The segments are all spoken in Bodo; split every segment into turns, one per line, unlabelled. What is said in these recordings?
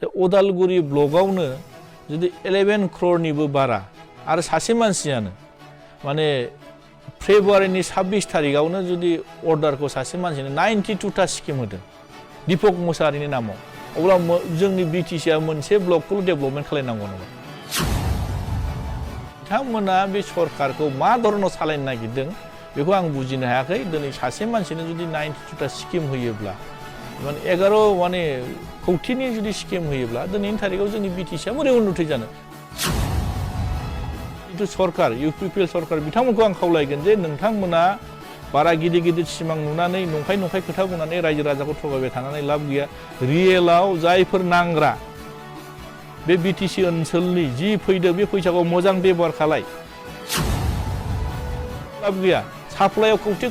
अदालगुरि ब्लकआवनो जुदि 11 crore बारा आरो सासे मानसियानो माने फेब्रुवारिनि 26 तारिखआवनो जुदि अर्डारखौ सासे मानसिनो 92टा स्किम होदों दीपक मुसाहारिनि नामाव अब्ला जोंनि बिटिसिआ मोनसे ब्लकखौ डेभेलपमेन्ट खालामनांगौ नामा बिथांमोना बे सरकारखौ मा धरनाव सालायनो नागिरदों बेखौ आं बुजिनो हायाखै दिनै सासे मानसिनो जुदि 92टा स्किम होयोब्ला माने 11 कौटिनि जुदि स्किम होयोब्ला दिनैनि तारिखआव जोंनि बिटिसिआ बोरै उन्नति जानो जिथु सरकार इउपिपिएल सरकार बिथांमोनखौ आं खावलायगोन जे नोंथांमोना बारा गिदिर गिदिर सिमां नुनानै नंखाय खोथा बुंनानै रायजो राजाखौ थगायबाय थानानै लाब गैया रियेलाव जायफोर नांग्रा बे बिटिसि ओनसोलनि जि फैदो बे फैसाखौ मोजां बेबहार खालाय लाब गैया साप्लाइआव कौटि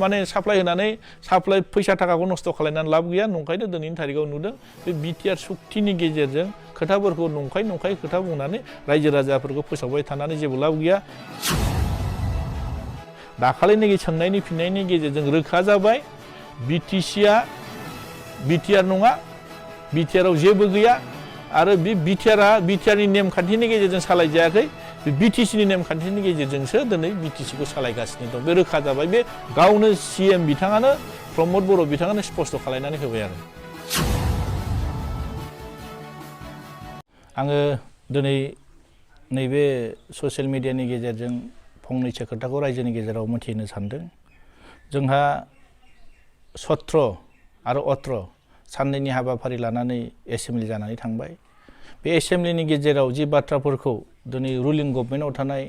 माने साप्लाइ होनानै साप्लाइ फैसा थाखाखौ नस्थ' खालायनानै लाब गैया नंखायनो दिनैनि तारिखआव नुदों बे बिटिआर सुक्तिनि गेजेरजों खोथाफोरखौ नंखाय खोथा बुंनानै रायजो राजाफोरखौ फोसावबाय थानानै जेबो लाब गैया दाखालिनि सोंनायनि फिननायनि गेजेरजों रोखा जाबाय बिटिसिआ बिटिआर नङा बिटिआरआव जेबो गैया आरो बे बिटिआरनि नेमखान्थिनि गेजेरजों सालायजायाखै बे बिटिसिनि नेमखान्थिनि गेजेरजोंसो दिनै बिटिसिखौ सालायगासिनो दं बे रोखा जाबाय बे गावनो सिएम बिथाङानो प्रमद बर' बिथाङानो स्पष्ट खालायनानै होबाय आरो आङो दिनै नैबे ससियेल मिडियानि गेजेरजों फंनैसो खोथाखौ रायजोनि गेजेराव मिथिनो सानदों जोंहा 17 आरो 18 साननैनि हाबाफारि लानानै एसेमब्लि जानानै थांबाय बे एसेमब्लिनि गेजेराव जि बाथ्राफोरखौ दिनै रुलिं गभर्नमेन्टआव थानाय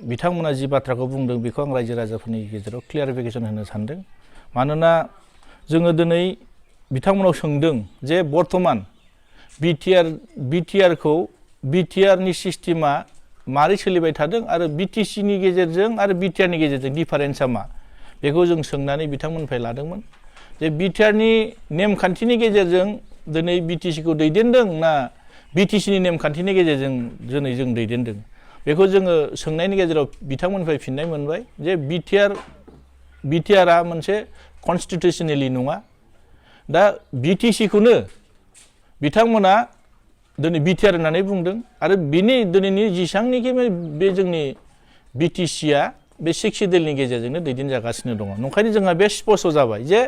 बिथांमोना जि बाथ्राखौ बुंदों बेखौ आं रायजो राजाफोरनि गेजेराव क्लियारिफिकेसन होनो सानदों मानोना जोङो दिनै बिथांमोनाव सोंदों जे बर्तमान बिटिआरनि सिस्टेमा मारै सोलिबाय थादों आरो बिटिसिनि गेजेरजों आरो बिटिआरनि गेजेरजों डिफारेन्सआ मा बेखौ जों सोंनानै बिथांमोननिफ्राय लादोंमोन जे बिटिआरनि नेमखान्थिनि गेजेरजों दिनै बिटिसिखौ दैदेनदों ना बिटिसिनि नेमखान्थिनि गेजेरजों दिनै जों दैदेनदों बेखौ जोङो सोंनायनि गेजेराव बिथांमोननिफ्राय फिननाय मोनबाय जे बिटिआरआ मोनसे कनस्टिटिउसनेलि नङा दा बिटिसिखौनो बिथांमोना दिनै बिटिआर होननानै बुंदों आरो बिनि दिनैनि जेसांनिखि बे जोंनि बिटिसिआ बे 6 सिडिउलनि गेजेरजोंनो दैदेनजागासिनो दङ नंखायनो जोंहा बे स्पष्ट जाबाय जे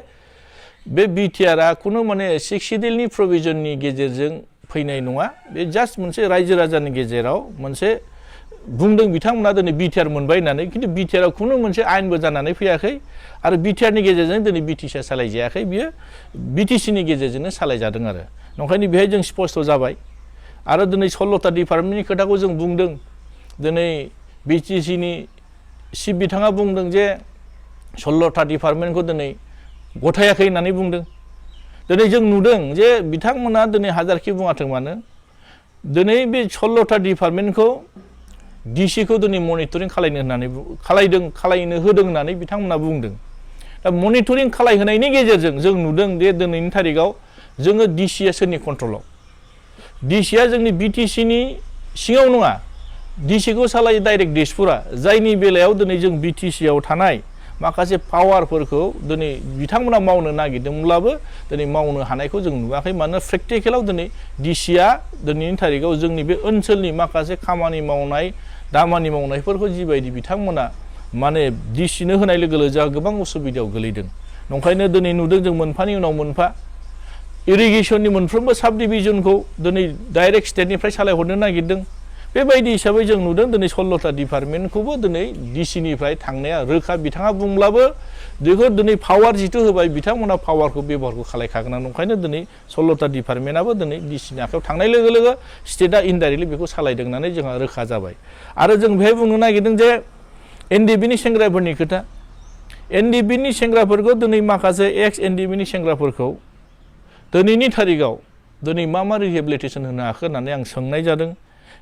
बे बिटिआरआ खुनु माने 6 सिडिउलनि प्रभिजननि गेजेरजों फैनाय नङा बे जास्ट मोनसे रायजो राजानि गेजेराव मोनसे बुंदों बिथांमोना दिनै बिटिआर मोनबाय होननानै खिन्थु बिटिआरआव खुनु मोनसे आयेनबो जानानै फैयाखै आरो बिटिआरनि गेजेरजों दिनै बिटिसिआ सालायजायाखै बियो बिटिसिनि गेजेरजोंनो सालायजादों आरो नंखायनो बेहाय जों स्पष्ट जाबाय आरो दिनै 16टा डिपार्टमेन्टनि खोथाखौ जों बुंदों दिनै बिटिसिनि चिफ बिथाङा बुंदों जे 16टा डिपार्टमेन्टखौ दिनै गथायाखै होननानै बुंदों दिनै जों नुदों जे बिथांमोना दिनै हाजारखि बुङाथों मानो दिनै बे 16टा डिपार्टमेन्टखौ डिसिखौ दिनै मनिटरिं खालायनो होदों होननानै बिथांमोना बुंदों दा मनिटरिं खालायहोनायनि गेजेरजों जों नुदों जे दिनैनि तारिखआव जोङो डिसिआ सोरनि कन्ट्रलाव डिसिआ जोंनि बिटिसिनि सिङाव नङा डिसिखौ सालायो डाइरेक्ट दिसपुरा जायनि बेलायाव दिनै जों बिटिसिआव थानाय माखासे पावारफोरखौ दिनै बिथांमोना मावनो नागिरदोंब्लाबो दिनै मावनो हानायखौ जों नुवाखै मानोना प्रेक्टिकेलाव दिनै डिसिआ दिनैनि तारिखआव जोंनि बे ओनसोलनि माखासे खामानि मावनाय दामानि मावनायफोरखौ जिबायदि बिथांमोना माने डिसिनो होनाय लोगो लोगो जोंहा गोबां उसुबिदायाव गोलैदों नंखायनो दिनै नुदों जों मोनफानि उनाव मोनफा इरिगेसननि मोनफ्रोमबो साब डिभिजनखौ दिनै डाइरेक्ट स्टेटनिफ्राय सालायहरनो नागिरदों बेबायदि हिसाबै जों नुदों दिनै 16टा डिपार्टमेन्टखौबो दिनै डिसिनिफ्राय थांनाया रोखा बिथाङा बुंब्लाबो बेखौ दिनै पावार जिथु होबाय बिथांमोना पावारखौ बेबहारखौ खालायखागोन नंखायनो दिनै 16टा डिपार्टमेन्टआबो दिनै डिसिनि आखायाव थांनाय लोगो लोगो स्टेटआ इनडाइरेक्टलि बेखौ सालायदों होननानै जोंहा रोखा जाबाय आरो जों बेहाय बुंनो नागिरदों जे एनडिबिनि सेंग्राफोरनि खोथा एनडिबिनि सेंग्राफोरखौ दिनै माखासे एक्स एनडिबिनि सेंग्राफोरखौ दिनैनि तारिखआव दिनै मा रिहेबिलिटेसन होनो हाखो होननानै आं सोंनाय जादों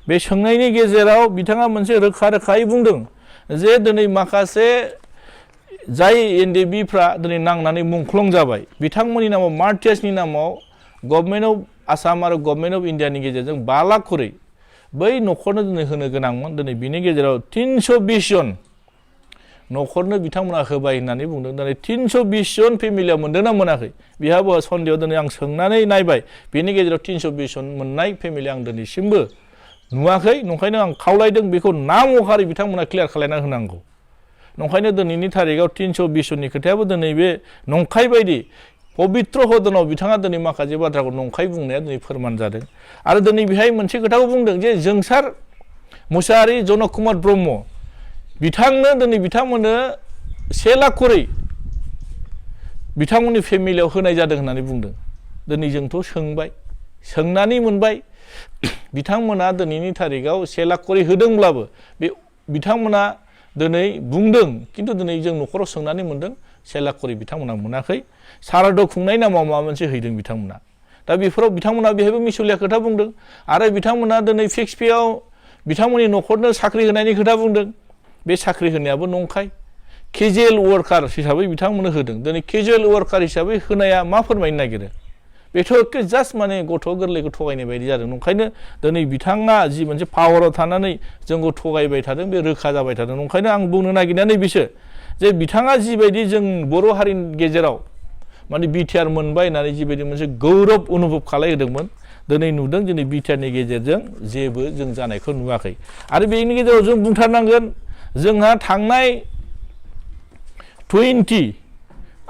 बे सोंनायनि गेजेराव बिथाङा मोनसे रोखायै बुंदों जे दिनै माखासे जाय एनडिबिफ्रा दिनै नांनानै मुंख्लं जाबाय बिथांमोननि नामाव मार्टियासनि नामाव गभर्नमेन्ट अफ आसाम आरो गभर्नमेन्ट अफ इन्डियानि गेजेरजों 5 लाख खरै बै न'खरनो दिनै होनो गोनांमोन दिनै बिनि गेजेराव 320 जन न'खरनो बिथांमोना होबाय होननानै बुंदों दिनै 320 जन फेमिलिया मोनदोंना मोनाखै बेहाबो सन्देहआव दिनै आं सोंनानै नायबाय बेनि गेजेराव 320 जन मोननाय फेमिलि आं दिनैसिमबो नुवाखै नंखायनो आं खावलायदों बेखौ नाम महरै बिथांमोना क्लियार खालायना होनांगौ नंखायनो दिनैनि थारिखआव 320 जननि खोथायाबो दिनै बे नंखाय बायदि पबित्र हदनाव बिथाङा दिनै माखासे बाथ्राखौ नंखाय बुंनाया दिनै फोरमान जादों आरो दिनै बेहाय मोनसे खोथाखौ बुंदों जे जोंसार मुसाहारि जनक कुमार ब्रह्म बिथांनो दिनै बिथांमोननो 1 लाख करै बिथांमोननि फेमिलियाव होनाय जादों होननानै बुंदों दिनै जोंथ' सोंनानै मोनबाय बिथांमोना दिनैनि थारिखआव 1 लाख करै होदोंब्लाबो बे बिथांमोना दिनै बुंदों किन्तु दिनै जों न'खराव सोंनानै मोनदों 1 लाख करै बिथांमोना मोनाखै सारादु खुंनाय नामाव माबा मोनसे हैदों बिथांमोना दा बेफोराव बिथांमोना बेहायबो मिसलिया खोथा बुंदों आरो बिथांमोना दिनै फिक्स पेआव बिथांमोननि न'खरनो साख्रि होनायनि खोथा बुंदों बे साख्रि होनायाबो नंखाय केजुएल वार्कार हिसाबै बिथांमोननो होदों दिनै केजुएल वार्कार हिसाबै होनाया मा फोरमायनो नागिरो बेथ' जास्ट माने गथ' गोरलैखौ थगायनाय बायदि जादों नंखायनो दिनै बिथाङा जि मोनसे पावाराव थानानै जोंखौ थगायबाय थादों बे रोखा जाबाय थादों नंखायनो आं बुंनो नागिरनाया नैबेसो जे बिथाङा जिबायदि जों बर' हारिनि गेजेराव माने बिटिआर मोनबाय होननानै जिबायदि मोनसे गौरब अनुभब खालायहोदोंमोन दिनै नुदों दिनै बिटिआरनि गेजेरजों जेबो जों जानायखौ नुवाखै आरो बेनि गेजेराव जों बुंथारनांगोन जोंहा थांनाय 20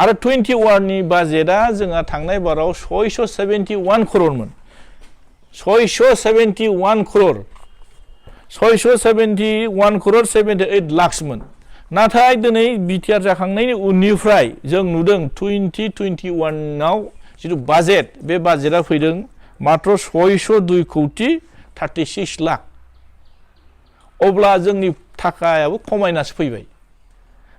आरो 21 नि बाजेटआ जोंहा थांनाय बाराव 671 crore 671 crore 78 lakhsमोन नाथाय दिनै बिटिआर जाखांनायनि उननिफ्राय जों नुदों 2021 आव जिथु बाजेट बे बाजेटआ फैदों मात्र 602 कौटि 36 लाख अब्ला जोंनि थाखायाबो खमायनासो फैबाय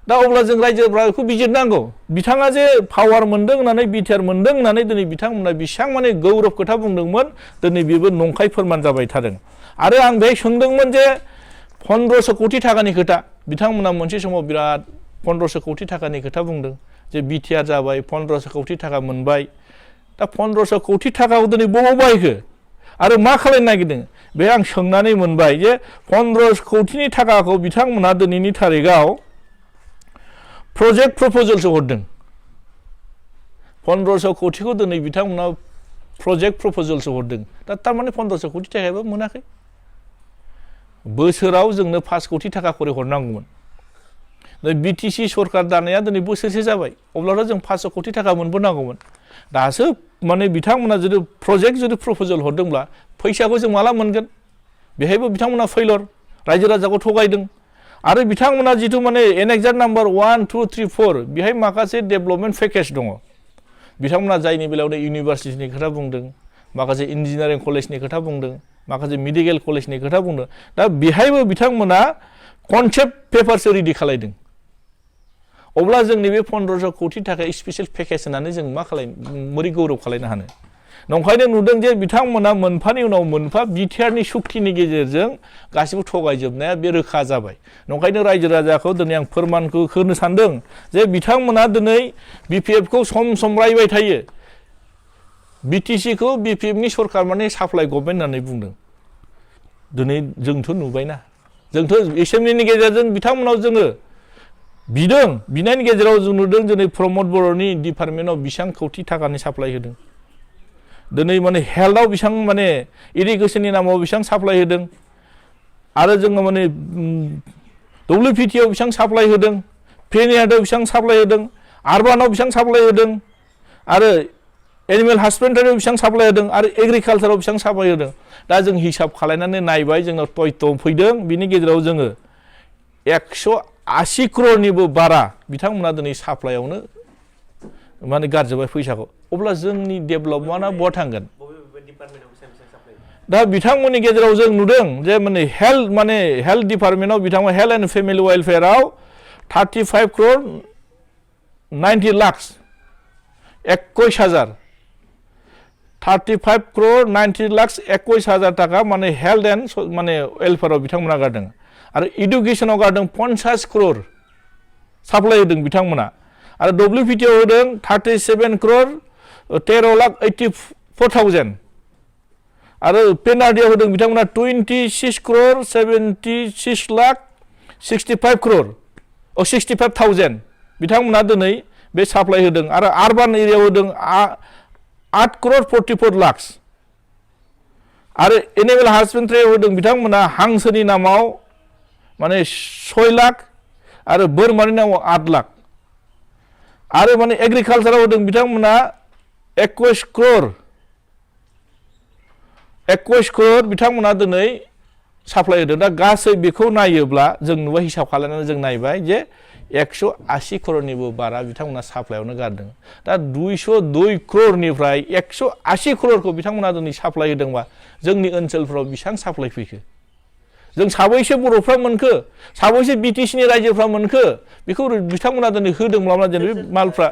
दा अब्ला जों रायजोफोरा बेखौ बिजिरनांगौ बिथाङा जे पावार मोनदों होननानै बिटिआर मोनदों होननानै दिनै बिथांमोना बेसेबां माने गौरब खोथा बुंदोंमोन दिनै बेबो नंखाय फोरमान जाबाय थादों आरो आं बेहाय सोंदोंमोन जे 1500 कौटि थाखानि खोथा बिथांमोना मोनसे समाव बिराद 1500 कौटि थाखानि खोथा बुंदों जे बिटिआर जाबाय 1500 कौटि थाखा मोनबाय दा 1500 कौटि थाखाखौ दिनै बबाव बाहायखो आरो मा खालामनो नागिरदों बे आं सोंनानै मोनबाय जे 1500 कौटिनि थाखाखौ बिथांमोना दिनैनि थारिखआव प्रजेक्ट प्रप'जालसो हरदों 1500 कौटिखौ दिनै बिथांमोना प्रजेक्ट प्रप'जालसो हरदों दा थारमाने 1500 कौटि थाखायाबो मोनाखै बोसोराव जोंनो 5 कौटि थाखा खरै हरनांगौमोन बिटिसि सरकार दानाया दिनै बोसोरसे जाबाय अब्लाथ' जों 500 कौटि थाखा मोनबोनांगौमोन दासो माने बिथांमोना जुदि प्रजेक्ट जुदि प्रप'जाल हरदोंब्ला फैसाखौ जों माला मोनगोन बेहायबो बिथांमोना फेलर रायजो राजाखौ थगायदों आरो बिथांमोना जिथु माने एनेक्सार नाम्बार 1 2 3 4 बेहाय माखासे डेभेलपमेन्ट पेकेज दङ बिथांमोना जायनि बेलायाव इउनिभार्सिटिनि खोथा बुंदों माखासे इन्जिनियारिं कलेजनि खोथा बुंदों माखासे मेडिकेल कलेजनि खोथा बुंदों दा बेहायबो बिथांमोना कनसेप्ट पेपारसो रेडि खालायदों अब्ला जोंनि बे 1500 कौटि थाखा स्पेशल पेकेज होननानै जों मा बोरै गौरब खालायनो हानो नंखायनो नुदों जे बिथांमोना मोनफानि उनाव मोनफा बिटिआरनि सुक्तिनि गेजेरजों गासिबो थगायजोबनाया बे रोखा जाबाय नंखायनो रायजो राजाखौ दिनै आं फोरमानखौ होनो सानदों जे बिथांमोना दिनै बिपिएफखौ सम सम रायबाय थायो बिटिसिखौ बिपिएफनि सरकार माने साप्लाइ गभर्नमेन्ट होननानै बुंदों दिनै जोंथ' नुबायना जोंथ' एसेम्बलिनि गेजेरजों बिथांमोनाव जोङो बिनायनि गेजेराव जों नुदों दिनै प्रमद बर'नि डिपार्टमेन्टआव बेसेबां कौटि थाखानि साप्लाइ होदों दिनै माने हेल्थआव बेसेबां माने इरिगेसननि नामाव बेसेबां साप्लाइ होदों आरो जोङो माने डब्लिउपिटिआव बेसेबां साप्लाइ होदों पेनियार्डआव बेसेबां साप्लाइ होदों आर्बानाव बेसेबां साप्लाइ होदों आरो एनिमेल हासबेन्डारियाव बेसेबां साप्लाइ होदों आरो एग्रिकालचाराव बेसेबां साप्लाइ होदों दा जों हिसाब खालायनानै नायबाय जोंनाव तय्थ फैदों बिनि गेजेराव जोङो 180 crore बारा बिथांमोना दिनै साप्लाइआवनो माने गारजोबबाय फैसाखौ अब्ला जोंनि डेभेलपमेन्टआ बहा थांगोन दा बिथांमोननि गेजेराव जों नुदों जे माने हेल्थ डिपार्टमेन्टआव बिथांमोना health and family वेलफेयाराव 35 crore 90 lakhs 21,000 35 crore 90 lakhs 21,000 थाखा माने हेल्थ एन्ड माने वेलफेयाराव बिथांमोना गारदों आरो इडुकेसनाव गारदों 50 crore साप्लाइ होदों बिथांमोना आरो डब्लिउपिटिआव होदों 37 crore 13,84,000 आरो पेनार्डियाव होदों बिथांमोना 26 crore 76 lakh 65 crore 65,000 बिथांमोना दिनै बे साप्लाइ होदों आरो आरबान एरियायाव होदों 8 crore 44 lakhs आरो एनिमेल हासबेन्ड्रियाव होदों बिथांमोना हांसोनि नामाव माने 6 लाख आरो बोरमानि नामाव 8 लाख आरो माने एग्रिकालचाराव होदों बिथांमोना 21 crore बिथांमोना दिनै साप्लाइ होदों दा गासै बेखौ नायोब्ला जों नुबाय हिसाब खालामनानै जों नायबाय जे 180 crore बारा बिथांमोना साप्लाइयावनो गारदों दा 202 crore 180 crore बिथांमोना दिनै साप्लाइ होदोंबा जोंनि ओनसोलफ्राव बेसेबां साप्लाइ फैखो जों साबैसे बर'फ्रा मोनखो साबैसे बिटिसिनि रायजोफ्रा मोनखो बेखौ बिथांमोना दिनै होदोंब्ला जेनेबा मालफ्रा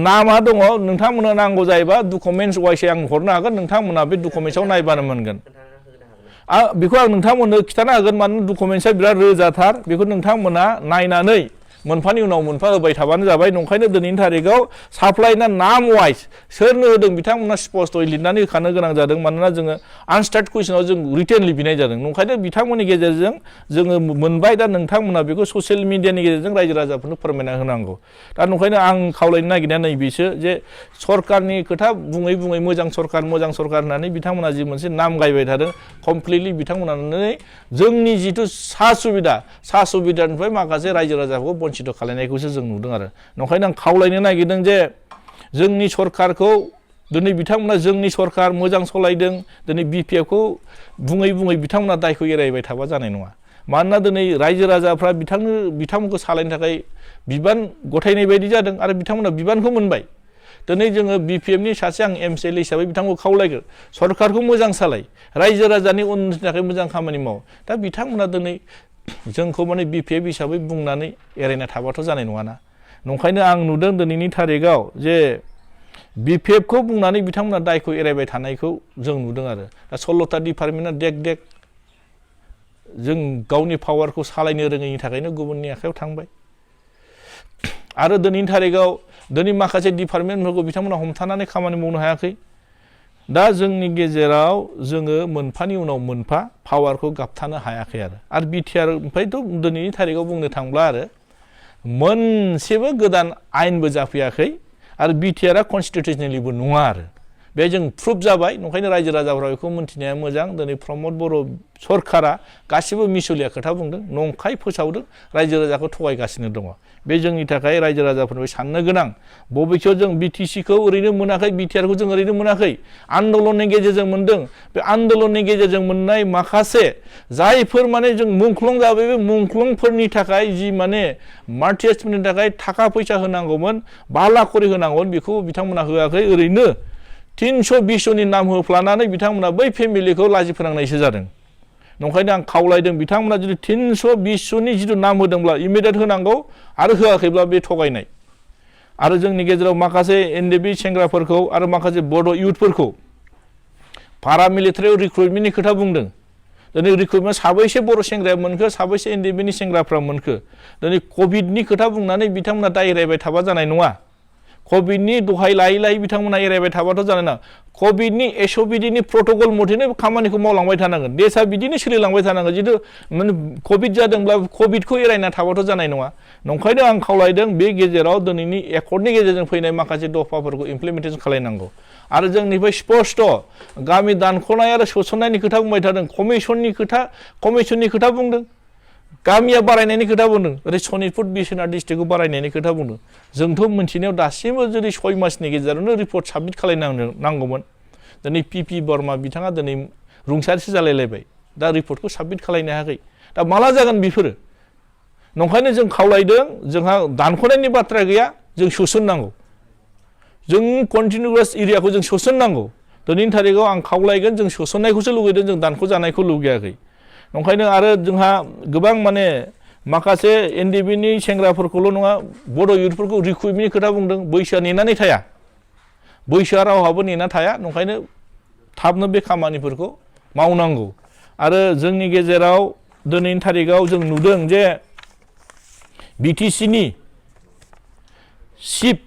नामा दङ नोंथांमोननो नांगौ जायोबा डकुमेन्टस वाइसै आं हरनो हागोन नोंथांमोना बे डकुमेन्टसाव नायबानो मोनगोन बेखौ आं नोंथांमोननो खिथानो हागोन मानोना डकुमेन्टसा बिराद रोजाथार बेखौ नोंथांमोना नायनानै मोनफानि उनाव मोनफा होबाय थाबानो जाबाय नंखायनो दिनैनि थारिखआव साप्लाइना नाम वाइज सोरनो होदों बिथांमोना स्पष्टयै लिरनानै होखानो गोनां जादों मानोना जोङो आनस्टार्ट कुइसनाव जों रिटेनलि बिनाय जादों नंखायनो बिथांमोननि गेजेरजों जोङो मोनबाय दा नोंथांमोना बेखौ ससियेल मिडियानि गेजेरजों रायजो राजाफोरनो फोरमायना होनांगौ दा नंखायनो आं खावलायनो नागिरनाया नैबेसो जे सरकारनि खोथा बुङै बुङै मोजां सरकार होननानै बिथांमोना जि मोनसे नाम गायबाय थादों कमप्लिटलि बिथांमोना जोंनि जिथु सा सुबिदानिफ्राय माखासे रायजो राजाखौ बन्चित खालायनायखौसो जों नुदों आरो नंखायनो आं खावलायनो नागिरदों जे जोंनि सरकारखौ दिनै बिथांमोना जोंनि सरकार मोजां सलायदों दिनै बिपिएफखौ बुङै बिथांमोना दायखौ एरायबाय थाबा जानाय नङा मानोना दिनै रायजो राजाफ्रा बिथांमोनखौ सालायनो थाखाय बिबान गथायनाय बायदि जादों आरो बिथांमोना बिबानखौ मोनबाय दिनै जोङो बिपिएफनि सासे आं एमसिएल हिसाबै बिथांखौ खावलायगोन सरकारखौ मोजां सालाय रायजो राजानि उन्नतिनि थाखाय मोजां खामानि माव दा बिथांमोना दिनै जोंखौ माने बिपिएफ हिसाबै बुंनानै एरायना थाबाथ' जानाय नङाना नंखायनो आं नुदों दिनैनि थारिखआव जे बिपिएफखौ बुंनानै बिथांमोना दायखौ एरायबाय थानायखौ जों नुदों आरो दा 16टा डिपार्टमेन्टआ देक जों गावनि पावारखौ सालायनो रोङैनि थाखायनो गुबुननि आखायाव थांबाय आरो दिनैनि थारिखआव दिनै माखासे डिपार्टमेन्टफोरखौ बिथांमोना हमथानानै खामानि मावनो हायाखै दा जोंनि गेजेराव जोङो मोनफानि उनाव मोनफा पावारखौ गाबथानो हायाखै आरो बिटिआर ओमफ्रायथ' दिनैनि थारिखआव बुंनो थांब्ला आरो मोनसेबो गोदान आयेनबो जाफैयाखै आरो बिटिआरआ कनस्टिटिउसनेलिबो नङा आरो बे जों प्रुफ जाबाय नंखायनो रायजो राजाफ्रा बेखौ मिन्थिनाया मोजां दिनै प्रमद बर' सरकारा गासिबो मिसलिया खोथा बुंदों नंखाय फोसावदों रायजो राजाखौ थगायगासिनो दङ बे जोंनि थाखाय रायजो राजाफोरनिफ्राय साननो गोनां बबेखौ जों बिटिसिखौ ओरैनो मोनाखै बिटिआरखौ जों ओरैनो मोनाखै आन्दलननि गेजेरजों मोनदों बे आन्दलननि गेजेरजों मोननाय माखासे जायफोर माने जों मुंख्लं जाबाय बे मुंख्लंफोरनि थाखाय जि माने मार्टियार्सफोरनि थाखाय थाखा फैसा होनांगौमोन 5 लाख करि होनांगौमोन बेखौ बिथांमोना होआखै ओरैनो 320 जननि नाम होफ्लानानै बिथांमोना बै फेमिलिखौ लाजि फोनांनायसो जादों नंखायनो आं खावलायदों बिथांमोना जुदि 320 जननि जिथु नाम होदोंब्ला इमिडियेट होनांगौ आरो होआखैब्ला बे थगायनाय आरो जोंनि गेजेराव माखासे एनडिबि सेंग्राफोरखौ आरो माखासे बड' इउथफोरखौ पारामिलिटारियाव रिक्रुटमेन्टनि खोथा बुंदों दिनै रिक्रुटमेन्ट साबैसे बर' सेंग्राया मोनखो साबैसे एनडिबिनि सेंग्राफ्रा मोनखो दिनै कभिडनि खोथा बुंनानै बिथांमोना दाय एरायबाय थाबा जानाय नङा कभिडनि दहाय लायै बिथांमोना एरायबाय थाबाथ' जानाय नङा कभिडनि एसअपिडिनि प्रट'कल मथेनो खामानिखौ मावलांबाय थानांगोन देशआ बिदिनो सोलिलांबाय थानांगोन जितु माने कभिड जादोंब्ला कभिडखौ एरायना थाबाथ' जानाय नङा नंखायनो आं खावलायदों बे गेजेराव दिनैनि एकर्डनि गेजेरजों फैनाय माखासे दफाफोरखौ इमप्लिमेन्टेसन खालायनांगौ आरो जोंनिफ्राय स्पष्ट गामि दानख'नाय आरो सोसननायनि खोथा बुंबाय थादों कमिसननि खोथा बुंदों गामिया बारायनायनि खोथा बुंदों ओरै सनितपुर बिश्वनाथ डिस्ट्रिक्टखौ बारायनायनि खोथा बुंदों जोंथ' मोनथिनायाव दासिमबो जुदि 6 मासनि गेजेरावनो रिपर्ट साबमिट खालायनांगौमोन दिनै पिपि बर्मा बिथाङा दिनै रुंसारिसो जालायलायबाय दा रिपर्टखौ साबमिट खालायनो हायाखै दा माला जागोन बेफोरो नंखायनो जों खावलायदों जोंहा दानख'नायनि बाथ्रा गैया जों सोसननांगौ जों कन्टिनिउवास एरियाखौ जों सोसननांगौ दिनैनि थारिखआव आं खावलायगोन जों सोसननायखौसो लुगैदों जों दानख'जानायखौ लुगैयाखै नंखायनो आरो जोंहा गोबां माने माखासे एनडिबिनि सेंग्राफोरखौल' नङा बड' इउथफोरखौ रिक्रुटमेन्टनि खोथा बुंदों बैसोआ नेनानै थाया बैसोआ रावहाबो नेना थाया नंखायनो थाबनो बे खामानिफोरखौ मावनांगौ आरो जोंनि गेजेराव दिनैनि थारिखआव जों नुदों जे बिटिसिनि चिफ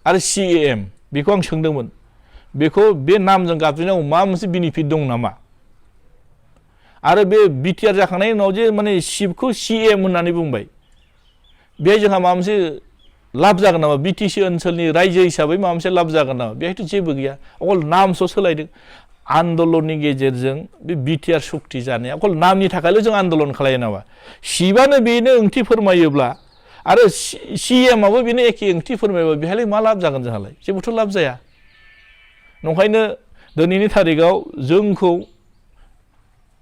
आरो सिएएम बेखौ आं सोंदोंमोन बेखौ बे नामजों गाबज्रिनायाव माबा मोनसे बेनिफिट दं नामा आरो बे बिटिआर जाखांनायनि उनाव जे माने सिटखौ सिएम होननानै बुंबाय बे जोंहा माबा मोनसे लाब जागोन नामा बिटिसि ओनसोलनि रायजो हिसाबै माबा मोनसे लाब जागोन नामा बेहायथ' जेबो गैया अकल नामसो सोलायदों आन्दलननि गेजेरजों बे बिटिआर सुक्ति जानाया अकल नामनि थाखायल' जों आन्दलन खालायो नामा सिबानो बेनो ओंथि फोरमायोब्ला आरो सिएमआबो बेनो एखे ओंथि फोरमायोबा बेहायलाय मा लाब जागोन जोंहालाय जेबोथ' लाब जाया नंखायनो दिनैनि थारिखआव जोंखौ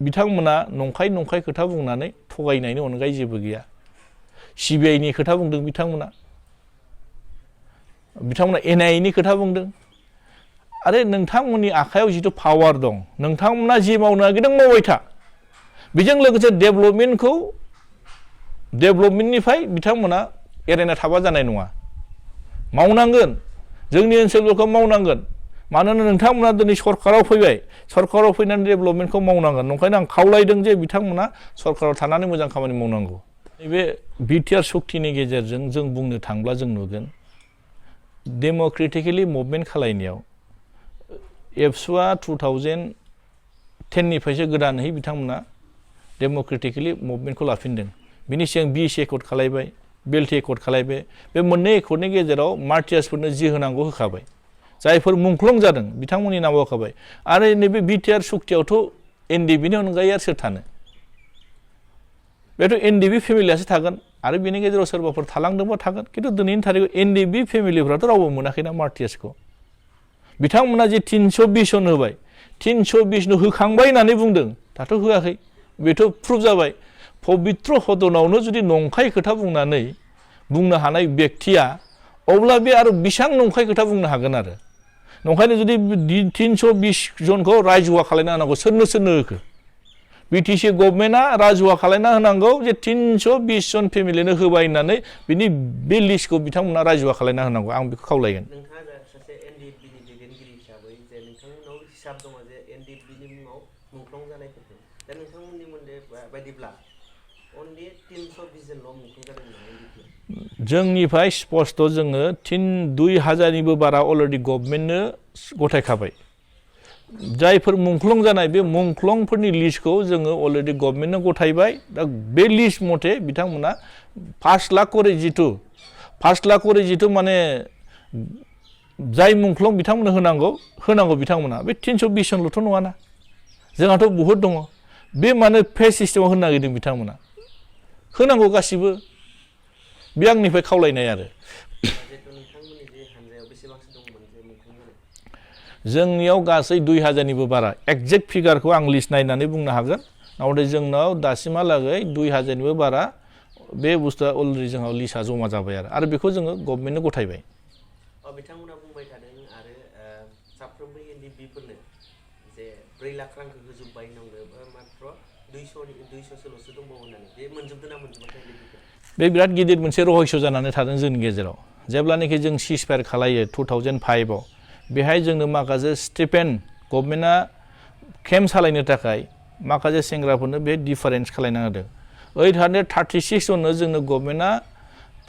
बिथांमोना नंखाय खोथा बुंनानै थगायनायनि अनगायै जेबो गैया सिबिआइनि खोथा बुंदों बिथांमोना एनआइएनि खोथा बुंदों आरे नोंथांमोननि आखायाव जिथु पावार दं नोंथांमोना जि मावनो नागिरदों मावबाय था बेजों लोगोसे डेभेलपमेन्टनिफ्राय बिथांमोना एरायना थाबा जानाय नङा मावनांगोन जोंनि ओनसोलफोरखौ मावनांगोन मानोना नोंथांमोना दिनै सरकाराव फैबाय सरकाराव फैनानै डेभेलपमेन्टखौ मावनांगोन नंखायनो आं खावलायदों जे बिथांमोना सरकाराव थानानै मोजां खामानि मावनांगौ नैबे बिटिआर सुक्तिनि गेजेरजों जों बुंनो थांब्ला जों नुगोन डेम'क्रेटिकेलि मुभमेन्ट खालायनायाव एबसुआ 2010निफ्रायसो गोदानहै बिथांमोना डेम'क्रेटिकेलि मुभमेन्टखौ लाफिनदों बिनि सिगां बिएसि एकर्ड खालायबाय बेल्ट एकर्ड खालायबाय बे मोननै एकर्डनि गेजेराव मार्टियार्सफोरनो जि होनांगौ होखाबाय जायफोर मुंख्लं जादों बिथांमोननि नामाव होखाबाय आरो नैबे बिटिआर सुक्तियावथ' एनडिएफबिनि अनगायै आरो सोर थानो बेथ' एनडिएफबि फेमिलियासो थागोन आरो बेनि गेजेराव सोरबाफोर थालांदोंबा थागोन खिन्थु दिनैनि थारिखआव एनडिएफबि फेमिलिफ्राथ' रावबो मोनाखैना मार्टियार्सखौ बिथांमोना जे 320 जन होबाय 320 नो होखांबाय होननानै बुंदों दाथ' होआखै बेथ' प्रुफ जाबाय पबित्र सदनावनो जुदि नंखाय खोथा बुंनानै बुंनो हानाय व्यक्तिया अब्ला बे आरो बेसेबां नंखाय खोथा बुंनो हागोन आरो नंखायनो जुदि 320 जनखौ रायजोआ खालायना होनांगौ सोरनो होखो बिटिसि गभर्नमेन्टआ राजहुवा खालायना होनांगौ जे 320 जन फेमिलिनो होबाय होननानै बिनि बे लिस्टखौ बिथांमोना राजहुवा खालायना होनांगौ आं बेखौ खावलायगोन
नोंथाङा सासे एनडिएफबिनि दैदेनगिरि हिसाबै जे नोंथांमोननाव हिसाब दङ जे एनडिएफबिनि मुङाव मुंख्लं जानायफोरखौ दा नोंथांमोननि बायदिब्ला अनलि 320 जनल' मुंख्लं जादों नामा एनडिएफबि
जोंनिफ्राय स्पष्ट जोङो 2000निबो बारा अलरेडि गभर्नमेन्टनो गथायखाबाय जायफोर मुंख्लं जानाय बे मुंख्लंफोरनि लिस्टखौ जोङो अलरेडि गभर्नमेन्टनो गथायबाय दा बे लिस्ट मथे बिथांमोना 5 लाख करे जिथु माने जाय मुंख्लं बिथांमोननो होनांगौ बिथांमोना बे 320 जनल'थ' नङाना जोंहाथ' बहुद दङ बे माने फेस सिस्टेमाव होनो नागिरदों बिथांमोना होनांगौ गासिबो बे आंनिफ्राय खावलायनाय आरो जोंनियाव गासै 2000निबो बारा एक्जेक्ट फिगारखौ आं लिस्ट नायनानै बुंनो हागोन नाथाय जोंनाव दासिमहालागै 2000निबो बारा बे बुस्थुआ अलरेडि जोंनाव लिस्टआ जमा जाबाय आरो बेखौ जोङो गभर्नमेन्टनो गथायबाय
बिथांमोना बुंबाय थादों आरो साफ्रोमबो एनडिएफबिफोरनो जे 4 लाख रांखौ होजोबबाय होननांगौ मात्र 200 ल'सो दंबावो होननानै बे मोनजोबदों ना मोनजोबाखै एनडिएफबिफोर बे
बिराद गिदिर मोनसे रहस्य जानानै थादों जोंनि गेजेराव जेब्लानाखि जों सिजफायार खालायो 2005आव बेहाय जोंनो माखासे स्टिपेन्ड गभर्नमेन्टआ केम्प सालायनो थाखाय माखासे सेंग्राफोरनो बे डिफारेन्स खालायना होदों 836 जननो जोंनो गभर्नमेन्टआ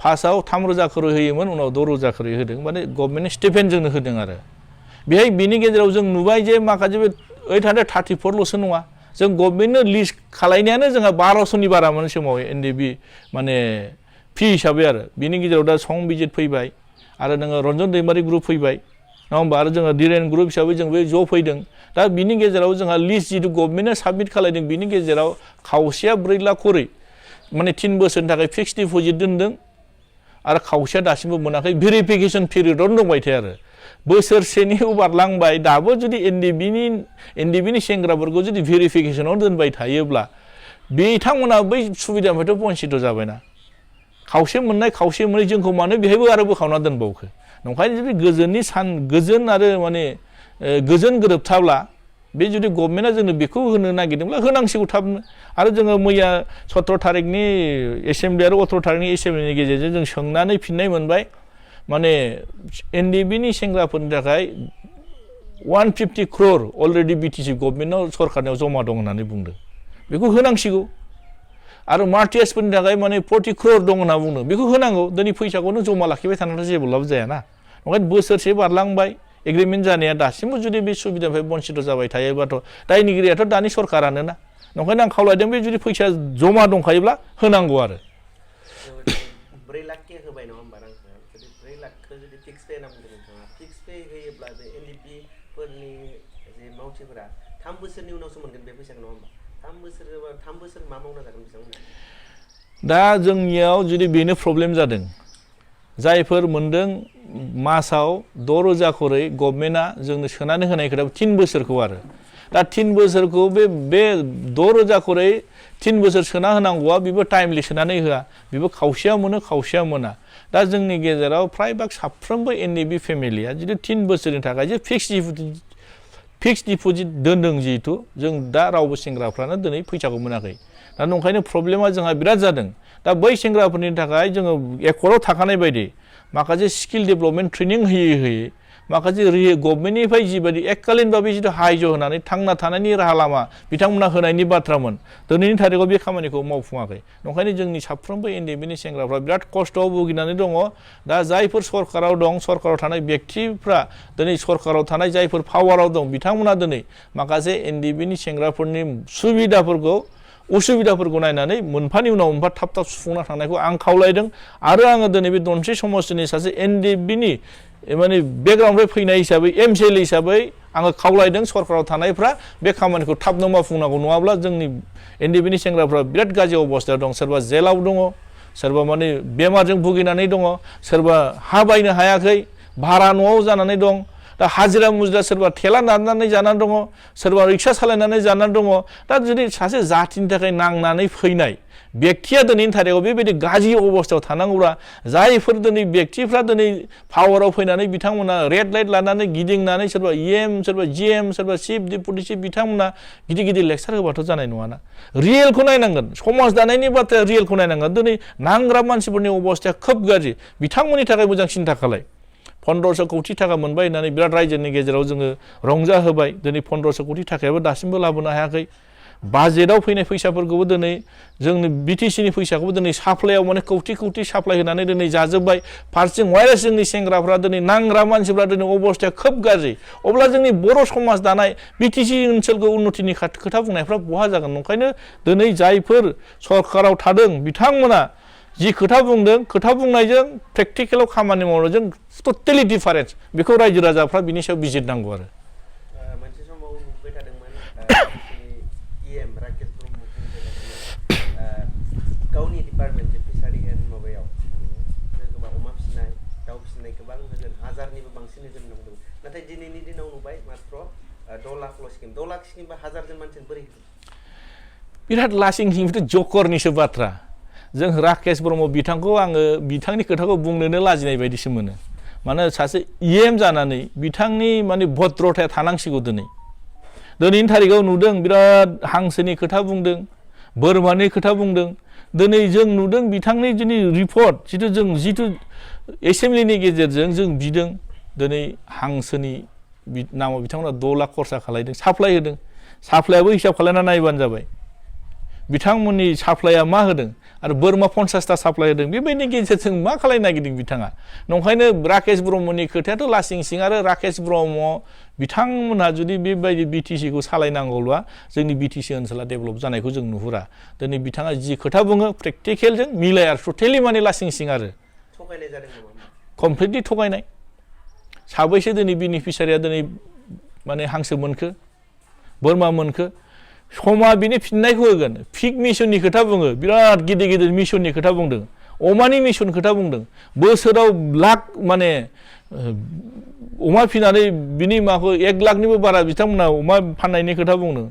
फार्स्टआव 3,000 खरै होयोमोन उनाव 6,000 खरै होदों माने गभर्नमेन्टनि स्टिपेन्ड जोंनो होदों आरो बेहाय बिनि गेजेराव जों नुबाय जे माखासे बे 834ल'सो नङा जों गभर्नमेन्टनो लिस्ट खालायनायानो जोंहा 1200नि बारा मोनसे समाव एनडिएफबि माने फि हिसाबै आरो बिनि गेजेराव दा संबिजित फैबाय आरो नोङो रन्जन दैमारि ग्रुप फैबाय नङा होमबा आरो जोङो डिरेन ग्रुप हिसाबै जों बे ज' फैदों दा बिनि गेजेराव जोंहा लिस्ट जिथु गभर्नमेन्टआ साबमिट खालायदों बिनि गेजेराव खावसेया 4 लाख खरै माने 3 बोसोरनि थाखाय फिक्स डिप'जिट दोनदों आरो खावसेया दासिमबो मोनाखै भेरिफिकेसन पिरियडआवनो दंबाय थायो आरो बोसोरसेनि बारलांबाय दाबो जुदि एनडिएफबिनि सेंग्राफोरखौ जुदि भेरिफिकेसनाव दोनबाय थायोब्ला बिथांमोना बै सुबिदानिफ्रायथ' बन्सित जाबायना खावसे मोनै जोंखौ मानो बेहायबो आरो बोखावना दोनबावखो नंखायनो जुदि गोजोन आरो माने गोजोन गोरोबथाब्ला बे जुदि गभर्नमेन्टआ जोंनो बेखौ होनो नागिरदोंब्ला होनांसिगौ थाबनो आरो जोङो मैया 17 थारिखनि एसेम्बलि आरो 18 थारिखनि एसेम्बलिनि गेजेरजों जों सोंनानै फिननाय मोनबाय माने एनडिएफबिनि सेंग्राफोरनि थाखाय 150 crore अलरेडि बिटिसि गभर्नमेन्टआव सरकारनियाव जमा दं होननानै बुंदों बेखौ होनांसिगौ आरो मार्टियार्सफोरनि थाखाय माने 40 crore दं होनना बुंदों बेखौ होनांगौ दिनै फैसाखौनो जमा लाखिबाय थानानै जेबो लाब जायाना ओंखायनो बोसोरसे बारलांबाय एग्रिमेन्ट जानाया दासिमबो जुदि बे सुबिदानिफ्राय बन्सित जाबाय थायोबाथ' दायनिगिरियाथ' दानि सरकारानो ना नंखायनो आं खावलायदों बे जुदि फैसा जमा दंखायोब्ला होनांगौ आरो
4 लाख के होबाय नङा होमबा रांखौ जुदि 4 लाखखौ जुदि फिक्स पे होना बुंदों नोंथाङा फिक्स पे होयोब्ला जे एनडिपि फोरनि जे मावथिफोरा 3 बोसोरनि उनावसो मोनगोन बे फैसाखौ नङा होमबा 3 बोसोर मा मावना जागोन बिथांमोना
दा जोंनियाव जुदि बेनो प्रब्लेम जादों जायफोर मोनदों मासाव 6,000 खरै गभर्नमेन्टआ जोंनो सोनानै होनाय खोथा 3 बोसोरखौ आरो दा 3 बोसोरखौ बे 6,000 खरै 3 बोसोर सोना होनांगौआ बेबो टाइमलि सोनानै होआ बेबो खावसेया मोनो खावसेया मोना दा जोंनि गेजेराव फ्रायभाग साफ्रोमबो एनडिबि फेमिलिया जुदि 3 बोसोरनि थाखाय जे फिक्स डिपजिट दोनदों जिहेतु जों दा रावबो सेंग्राफ्रानो दिनै फैसाखौ मोनाखै दा नंखायनो प्रब्लेमा जोंहा बिराद जादों दा बै सेंग्राफोरनि थाखाय जोङो एकर्डआव थाखानाय बायदि माखासे स्किल डेभेलपमेन्ट ट्रेनिं होयै माखासे गभर्नमेन्टनिफ्राय जिबायदि एककालीन भाबै जिथु हायज' होनानै थांना थानायनि राहा लामा बिथांमोना होनायनि बाथ्रामोन दिनैनि थारिखआव बे खामानिखौ मावफुङाखै नंखायनो जोंनि साफ्रोमबो एनडिबिनि सेंग्राफ्रा बिराद खस्थ'आव भुगिनानै दङ दा जायफोर सरकाराव दं सरकाराव थानाय व्यक्तिफ्रा दिनै सरकाराव थानाय जायफोर पावाराव दं बिथांमोना दिनै माखासे एनडिबिनि सेंग्राफोरनि सुबिदाफोरखौ उसुबिदाफोरखौ नायनानै मोनफानि उनाव मोनफा थाब थाब सुफुंना थांनायखौ आं खावलायदों आरो आङो दिनै बे धनस्रि समष्टिनि सासे एनडिबिनि माने बेकग्राउन्डनिफ्राय फैनाय हिसाबै एमसिएल हिसाबै आङो खावलायदों सरकाराव थानायफ्रा बे खामानिखौ थाबनो मावफुंनांगौ नङाब्ला जोंनि एनडिबिनि सेंग्राफ्रा बिराद गाज्रि अबस्थायाव दं सोरबा जेलाव दङ सोरबा माने बेमारजों भुगिनानै दङ सोरबा हा बायनो हायाखै भारा न'आव जानानै दं दा हाजिरा मुजिरा सोरबा थेला नारनानै जानानै दङ सोरबा रिक्सा सालायनानै जानानै दङ दा जुदि सासे जाथिनि थाखाय नांनानै फैनाय व्यक्तिया दिनैनि थारिखआव बेबायदि गाज्रि अबस्थायाव थानांगौब्ला जायफोर दिनै व्यक्तिफ्रा दिनै पावाराव फैनानै बिथांमोना रेड लाइट लानानै गिदिंनानै सोरबा इएम सोरबा जिएम सोरबा चिफ डिपुटि चिफ बिथांमोना गिदिर गिदिर लेक्सार होबाथ' जानाय नङाना रियेलखौ नायनांगोन समाज दानायनि बाथ्राया रियेलखौ नायनांगोन दिनै नांग्रा मानसिफोरनि अबस्थाया खोब गाज्रि बिथांमोननि थाखाय मोजां सिन्था खालाय 1500 कोटि थाखा मोनबाय होननानै बिराद रायजोनि गेजेराव जोङो रंजाहोबाय दिनै 1500 कोटि थाखायाबो दासिमबो लाबोनो हायाखै बाजेटआव फैनाय फैसाफोरखौबो दिनै जोंनि बिटिसिनि फैसाखौबो दिनै साप्लाइआव माने कौटि साप्लाइ होनानै दिनै जाजोब्बाय फारसेथिं वायरास जोंनि सेंग्राफ्रा दिनै नांग्रा मानसिफ्रा दिनै अबस्थाया खोब गाज्रि अब्ला जोंनि बर' समाज दानाय बिटिसि ओनसोलखौ उन्नतिनि खोथा बुंनायफ्रा बहा जागोन ओंखायनो दिनै जायफोर सरकाराव थादों बिथांमोना जि खोथा बुंदों खोथा बुंनायजों प्रेक्टिकेलाव खामानि मावनायजों टटेलि डिफारेन्स बेखौ रायजो राजाफ्रा बिनि सायाव बिजिरनांगौ आरो
मोनसे समाव नुबाय थादोंमोन इएम राकेश ब्रह्म गावनि डिपार्टमेन्ट जे फिसारि एन्ड माबायाव सोरबा अमा फिसिनाय दाउ फिसिनाय गोबां होगोन 1000निबो बांसिन होगोन होनदों नाथाय दिनैनि दिनाव नुबाय मात्र 10 लाखल' स्किम 10 लाख स्किम बा 1000 मानसिनो बोरै
बिराद लासिं हिंथ' जकरनिसो बाथ्रा जों राकेश ब्रह्म बिथांखौ आङो बिथांनि खोथाखौ बुंनोनो लाजिनाय बायदिसो मोनो माने सासे इएम जानानै बिथांनि माने भद्रताया थानांसिगौ दिनैनि थारिखआव नुदों बिराद हांसोनि खोथा बुंदों बोरमानि खोथा बुंदों दिनै जों नुदों बिथांनि दिनै रिपर्ट जिथु एसेम्बलिनि गेजेरजों जों बिदों दिनै हांसोनि नामाव बिथांमोना 2 लाख खरसा खालायदों साप्लाइ होदों साप्लाइयाबो हिसाब खालामना नायबानो जाबाय बिथांमोननि साप्लाइया मा होदों आरो बोरमा 50टा साप्लाइ होदों बेबायदिनि गेजेरजों मा खालायनो नागिरदों बिथाङा नंखायनो राकेश ब्रह्मनि खोथायाथ' लासिं सिं आरो राकेश ब्रह्म बिथांमोनहा जुदि बेबायदि बिटिसिखौ सालायनांगौब्ला जोंनि बिटिसि ओनसोला डेभेलप जानायखौ जों नुहुरा दिनै बिथाङा जि खोथा बुङो प्रेक्टिकेलजों मिलाया टटेलि माने लासिं सिं आरो
थगायनाय जादों नामा
कमप्लिटलि थगायनाय साबैसे दिनै बेनिफिसियारिया दिनै माने हांसो मोनखो बोरमा मोनखो समा बिनि फिननायखौ होगोन फिग मिशननि खोथा बुङो बिराद गिदिर मिशननि खोथा बुंदों अमानि मिशन खोथा बुंदों बोसोराव लाख माने अमा फिनानै बिनि माखौ 1 लाखनिबो बारा बिथांमोना अमा फाननायनि खोथा बुंदों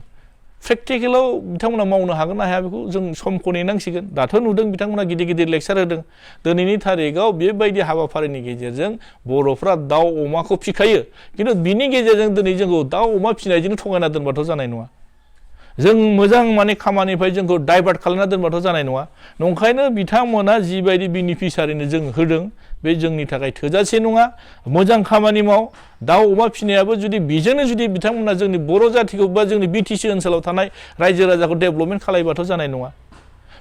प्रेक्टिकेलाव बिथांमोना मावनो हागोन ना हाया बेखौ जों समखौ नेनांसिगोन दाथ' नुदों बिथांमोना गिदिर लेक्सार होदों दिनैनि थारिखआव बेबायदि हाबाफारिनि गेजेरजों बर'फ्रा दाउ अमाखौ फिखायो खिन्थु बिनि गेजेरजों दिनै जोंखौ दाउ अमा फिनायजों थगायना दोनबाथ' जानाय नङा जों मोजां माने खामानिनिफ्राय जोंखौ डाइभार्ट खालामना दोनबाथ' जानाय नङा नंखायनो बिथांमोना जिबायदि बेनिफिसियारिनो जों होदों बे जोंनि थाखाय थोजासे नङा मोजां खामानि माव दाउ अमा फिनायाबो जुदि बेजोंनो जुदि बिथांमोना जोंनि बर' जाथिखौ बा जोंनि बिटिसि ओनसोलाव थानाय रायजो राजाखौ डेभेलपमेन्ट खालायबाथ' जानाय नङा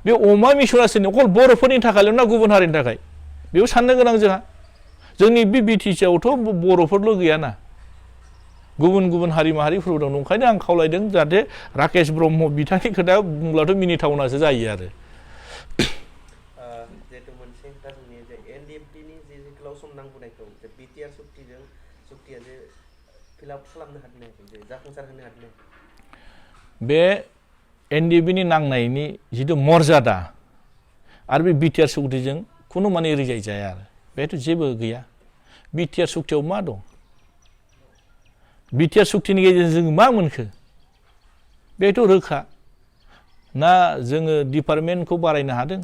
बे अमा मिशनासो अकल बर'फोरनि थाखायल' ना गुबुन हारिनि थाखाय बेयाव साननो गोनां जोंहा जोंनि बे बिटिसिआवथ' बर'फोरल' गैयाना गुबुन गुबुन हारि माहारिफोरबो दं ओंखायनो आं खावलायदों जाहाथे राकेश ब्रह्म बिथांनि खोथा बुंब्लाथ' मिनिथावनासो जायो आरो
जिहेतु मोनसे खोथा जोंनि जे एनडिएफबिनि जे गोलाव सम नांबोनायखौ जे बिटिआर सुक्तिया जे फिलाप खालामनो हादों जे जाफुंसार होनो हादों
बे एनडिएफबिनि नांनायनि जिथु मर्यादा आरो बे बिटिआर सुक्तिजों खुनु माने रिजाय जाया आरो बेथ' जेबो गैया बिटिआर सुक्तियाव मा दं बिटिआर सुक्तिनि गेजेरजों जों मा मोनखो बेथ' रोखा ना जोङो डिपार्टमेन्टखौ बारायनो हादों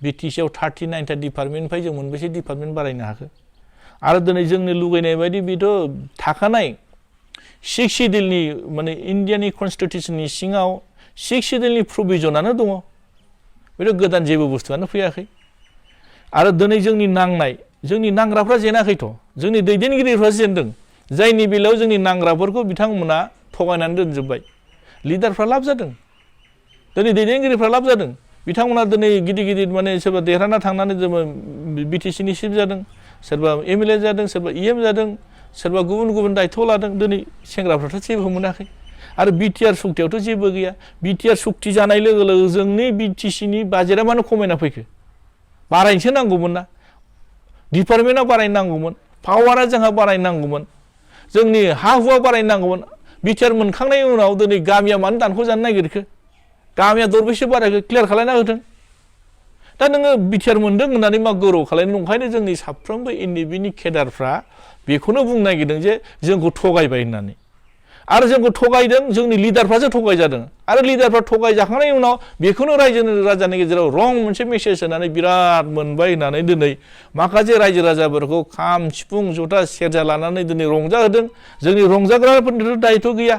बिटिसिआव 39टा डिपार्टमेन्टनिफ्राय जों मोनबेसे डिपार्टमेन्ट बारायनो हाखो आरो दिनै जोंनि लुगैनाय बायदि बेथ' थाखानाय 6 सिडिउलनि माने इन्डियानि कनस्टिटिउसननि सिङाव 6 सिडिउलनि प्रभिजनानो दङ बेथ' गोदान जेबो बुस्थुआनो फैयाखै आरो दिनै जोंनि नांग्राफ्रा जेनाखैथ' जोंनि दैदेनगिरिफ्रा जेनदों जायनि बेलायाव जोंनि नांग्राफोरखौ बिथांमोना थगायनानै दोनजोब्बाय लिडारफ्रा लाब जादों दिनै दैदेनगिरिफ्रा लाब जादों बिथांमोना दिनै गिदिर गिदिर माने सोरबा देरहाना थांनानै जोङो बिटिसिनि चिफ जादों सोरबा एमएलए जादों सोरबा इएम जादों सोरबा गुबुन गुबुन दायित्व लादों दिनै सेंग्राफ्राथ' जेबो मोनाखै आरो बिटिआर सुक्तियावथ' जेबो गैया बिटिआर सुक्ति जानाय लोगो लोगो जोंनि बिटिसिनि बाजेटआ मानो खमायना फैखो बारायनोसो नांगौमोन ना डिपार्टमेन्टआ बारायनांगौमोन पावारा जोंहा बारायनांगौमोन जोंनि हा हुआ बारायनांगौमोन बिटिआर मोनखांनायनि उनाव दिनै गामिया मानो दानख' जानो नागिरखो गामिया दरबेसे बारायखो क्लियार खालायना होथों दा नोङो बिटिआर मोनदों होननानै मा गौरव खालायनो ओंखायनो जोंनि साफ्रोमबो एनडिएफबिनि केडारफ्रा बेखौनो बुंनो नागिरदों जे जोंखौ थगायबाय होननानै आरो जोंखौ थगायदों जोंनि लिडारफ्रासो थगायजादों आरो लिडारफ्रा थगायजाखांनायनि उनाव बेखौनो रायजो राजानि गेजेराव रं मोनसे मेसेज होनानै बिराद मोनबाय होननानै दिनै माखासे रायजो राजाफोरखौ खाम सिफुं जथा सेरजा लानानै दिनै रंजाहोदों जोंनि रंजाग्राफोरनिथ' दायित्व गैया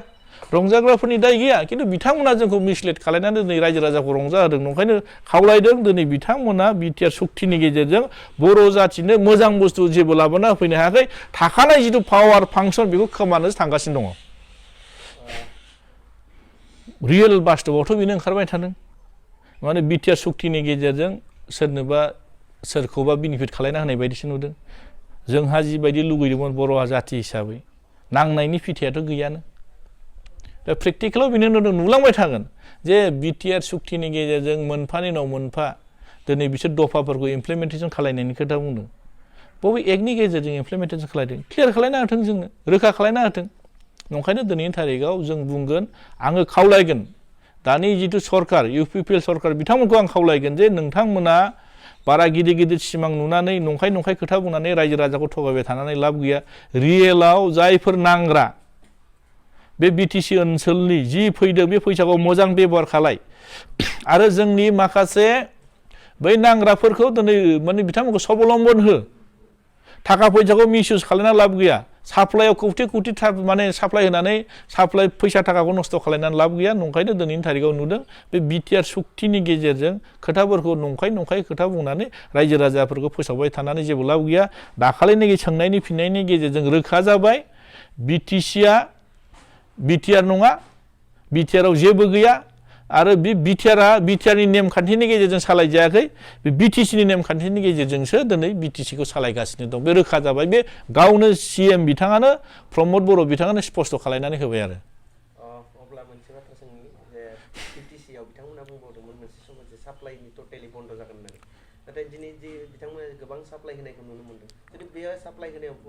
रंजाग्राफोरनि दाय गैया खिन्थु बिथांमोना जोंखौ मिसलिड खालायनानै दिनै रायजो राजाखौ रंजाहोदों ओंखायनो खावलायदों दिनै बिथांमोना बिटिआर सुक्तिनि गेजेरजों बर' जाथिनो मोजां बुस्थु जेबो लाबोना होफैनो हायाखै थाखानाय जिथु पावार फांसन बेखौ खोमानोसो थांगासिनो दङ रियेल बास्तबआवथ' बेनो ओंखारबाय थादों माने बिटिआर सुक्तिनि गेजेरजों सोरखौबा बेनिफिट खालायना होनाय बायदिसो नुदों जोंहा जिबायदि लुगैदोंमोन बर' जाथि हिसाबै नांनायनि फिथाइयाथ' गैयानो दा प्रेक्टिकेलाव बेनो नुलांबाय थागोन जे बिटिआर सुक्तिनि गेजेरजों मोनफानि उनाव मोनफा दिनै बिसोर दफाफोरखौ इमप्लिमेन्टेसन खालायनायनि खोथा बुंदों बबे एक्टनि गेजेरजों इमप्लिमेन्टेसन खालायदों क्लियार खालायना होथों जोंनो रोखा खालायना होथों ओंखायनो दिनैनि थारिखआव जों बुंगोन आङो खावलायगोन दानि जिथु सरकार इउपिपिएल सरकार बिथांमोनखौ आं खावलायगोन जे नोंथांमोना बारा गिदिर गिदिर सिमां नुनानै नंखाय खोथा बुंनानै रायजो राजाखौ थगायबाय थानानै लाब गैया रियेलाव जायफोर नांग्रा बे बिटिसि ओनसोलनि जि फैदों बे फैसाखौ मोजां बेबहार खालाय आरो जोंनि माखासे बै नांग्राफोरखौ दिनै माने बिथांमोनखौ सबलम्बन हो थाखा फैसाखौ मिसइउज खालायना लाब गैया साप्लाइआव कौटि माने साप्लाइ होनानै साप्लाइ फैसा थाखाखौ नस्थ' खालायनानै लाब गैया नंखायनो दिनैनि थारिखआव नुदों बे बिटिआर सुक्तिनि गेजेरजों खोथाफोरखौ नंखाय खोथा बुंनानै रायजो राजाफोरखौ फोसावबाय थानानै जेबो लाब गैया दाखालिनि सोंनायनि फिननायनि गेजेरजों रोखा जाबाय बिटिसिआ बिटिआर नङा बिटिआराव जेबो गैया आरो बे बिटिआरनि नेमखान्थिनि गेजेरजों सालायजायाखै बे बिटिसिनि नेमखान्थिनि गेजेरजोंसो दिनै बिटिसिखौ सालायगासिनो दं बे रोखा जाबाय बे गावनो सिएम बिथाङानो प्रमद बर' बिथाङानो स्पस्ट खालायनानै होबाय आरो
अब्ला मोनसे बाथ्रा सोंनि जे बिटिसिआव बिथांमोना बुंबावदोंमोन मोनसे समाव जे साप्लाइनि टटेलि बन्द जागोन होननानै नाथाय दिनै जे बिथांमोना गोबां साप्लाइ होनायखौ नुनो मोनदों जुदि बेयो साप्लाइ होनायाव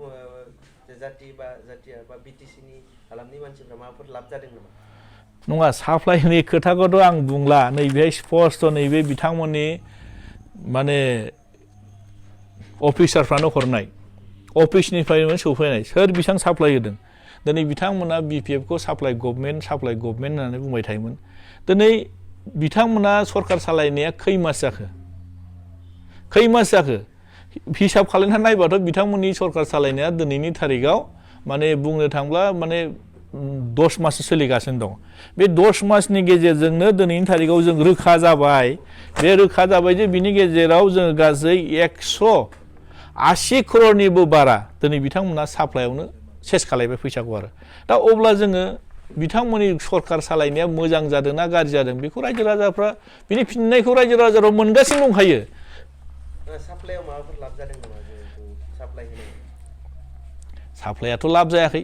जाथिया बा बिटिसिनि हालामनि मानसिफ्रा माबाफोर लाब जादों नामा
नङा साप्लाइनि खोथाखौथ' आं बुंला नैबे स्पस्ट नैबे बिथांमोननि माने अफिसारफ्रानो हरनाय अफिसनिफ्रायनो सौफैनाय सोर बेसेबां साप्लाइ होदों दिनै बिथांमोना बिपिएफखौ साप्लाइ गभर्नमेन्ट होननानै बुंबाय थायोमोन दिनै बिथांमोना सरकार सालायनाया खै मास जाखो हिसाब खालामना नायबाथ' बिथांमोननि सरकार सालायनाया दिनैनि थारिखआव माने बुंनो थांब्ला माने 10 माससो सोलिगासिनो दं बे 10 मासनि गेजेरजोंनो दिनैनि थारिखआव जों रोखा जाबाय जे बिनि गेजेराव जों गासै 180 करोड़निबो बारा दिनै बिथांमोना साप्लाइआवनो सेस खालायबाय फैसाखौ आरो दा अब्ला जोङो बिथांमोननि सरकार सालायनाया मोजां जादों ना गाज्रि जादों बेखौ रायजो राजाफ्रा बिनि फिननायखौ रायजो राजाफ्रा मोनगासिनो दंखायो
साप्लाइआव माबाफोर लाब जादों नामा साप्लाइ होनाय
साप्लाइआथ' लाब जायाखै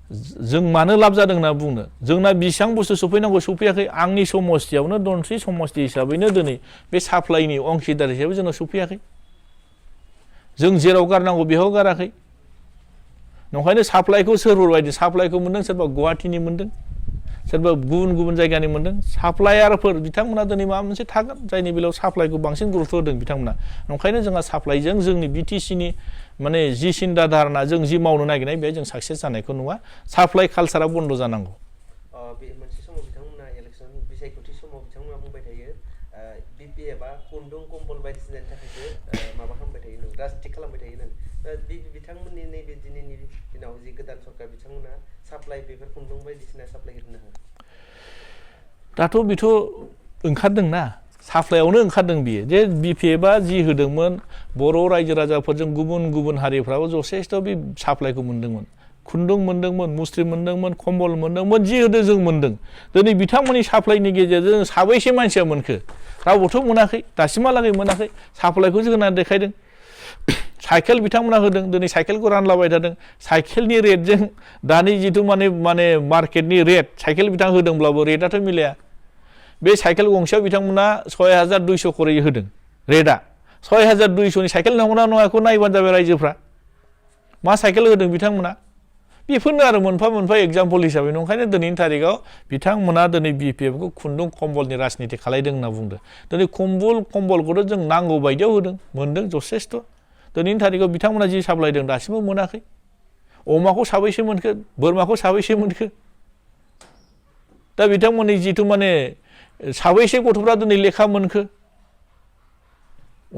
जों मानो लाब जादों होनना बुंनो जोंना बेसेबां बुस्थु सफैनांगौ सफैयाखै आंनि समस्थियावनो दनस्रि समस्ति हिसाबैनो दिनै बे साप्लाइनि अंखिदार हिसाबै जोंनाव सफैयाखै जों जेराव गारनांगौ बेयाव गाराखै नंखायनो साप्लाइखौ सोर हरबायदि साप्लाइखौ मोनदों सोरबा गुवाहाटीनि मोनदों सोरबा गुबुन गुबुन जायगानि मोनदों साप्लायारफोर बिथांमोना दिनै माबा मोनसे थागोन जायनि बेलायाव साप्लाइखौ बांसिन गुरुत्व होदों बिथांमोना नंखायनो जोंहा साप्लाइजों जोंनि बिटिसिनि माने जि सिन्था धारना जों जि मावनो नागिरनाय बेहाय जों साक्सेस जानायखौ नुवा साप्लाइ कालसारा बन्द जानांगौ
बे मोनसे समाव बिथांमोना इलेक्सन बिसायख'थि समाव बिथांमोना बुंबाय थायो बिपि एबा खुन्दुं कम्बल बायदिसिनानि थाखायसो माबा खालामबाय थायो नों राजनिति खालामबाय थायो नों बिथांमोननि नैबे दिनैनि दिनाव जि गोदान सरकार बिथांमोना साप्लाइ बेफोर खुन्दुं बायदिसिना साप्लाइ होनो हागोन
दाथ' बेथ' ओंखारदोंना साप्लाइयावनो ओंखारदों बियो जे बिपिएफआ जि होदोंमोन बर' रायजो राजाफोरजों गुबुन गुबुन हारिफ्राबो जथेस्थ' बे साप्लाइखौ मोनदोंमोन खुन्दुं मोनदोंमोन मुस्रि मोनदोंमोन कम्बल मोनदोंमोन जि होदों जों मोनदों दिनै बिथांमोननि साप्लाइनि गेजेरजों साबैसे मानसिया मोनखो रावबोथ' मोनाखै दासिमहालागै मोनाखै साप्लाइखौसो होनानै देखायदों साइकेल बिथांमोना होदों दिनै साइकेलखौ रानलाबाय थादों साइकेलनि रेटजों दानि जिथु माने मार्केटनि रेट साइकेल बिथां होदोंब्लाबो रेटआथ' मिलाया बे साइकेल गंसेयाव बिथांमोना 6200 खरै होदों रेटआ 6200 नि साइकेल नंगौना नङा बेखौ नायबानो जाबाय रायजोफ्रा मा साइकेल होदों बिथांमोना बेफोरनो आरो मोनफा मोनफा एग्जाम्पल हिसाबै ओंखायनो दिनैनि थारिखआव बिथांमोना दिनै बिपिएफखौ खुन्दुं कम्बलनि राजनिति खालायदों होनना बुंदों दिनै कम्बलखौथ' जों नांगौ बायदियाव होदों मोनदों जथेस्थ' दिनैनि थारिखआव बिथांमोना जि साप्लायदों दासिमबो मोनाखै अमाखौ साबैसे मोनखो बोरमाखौ साबैसे मोनखो दा बिथांमोननि जिथु माने साबैसे गथ'फ्रा दिनै लेखा मोनखो